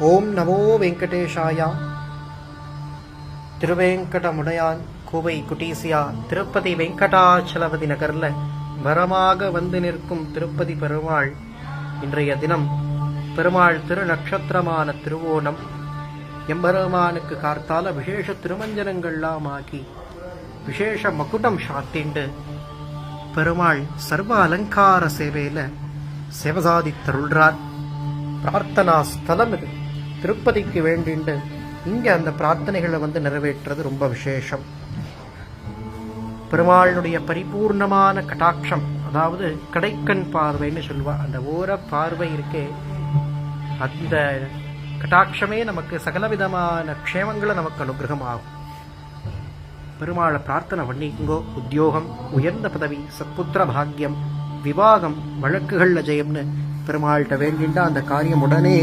ஓம் நமோ வெங்கடேஷாயா. திருவேங்கடமுடையான் கோவை குட்டீசியா திருப்பதி வெங்கடாச்சலபதி நகர்ல வரமாக வந்து நிற்கும் திருப்பதி பெருமாள் இன்றைய தினம் பெருமாள் திருநக்ஷத்திரமான திருவோணம் எம்பெருமானுக்கு கார்த்தால விசேஷ திருமஞ்சனங்கள்லாம் ஆக்கி விசேஷ மகுடம் சாத்திண்டு பெருமாள் சர்வ அலங்கார சேவையில சேவசாதித்தருள்றார். பிரார்த்தனா ஸ்தலம் இது. திருப்பதிக்கு வேண்டிண்டு இங்க அந்த பிரார்த்தனைகளை நிறைவேற்றுறது ரொம்ப விசேஷம். பெருமாளுடைய பரிபூர்ணமான கடாட்சம், அதாவது கடைக்கண் பார்வைன்னு சொல்லுவா. அந்த ஓர பார்வை இருக்கே, அந்த கடாட்சமே நமக்கு சகலவிதமான க்ஷேமங்களை நமக்கு அனுகிரகமாகும். பெருமாளை பிரார்த்தனை பண்ணிங்கோ. உத்தியோகம், உயர்ந்த பதவி, சத்புத்திர பாக்கியம், விவாகம், வழக்குகள்ல ஜெயம்னு பெருமாள்கிட்ட வேண்டிண்டா அந்த காரியம் உடனே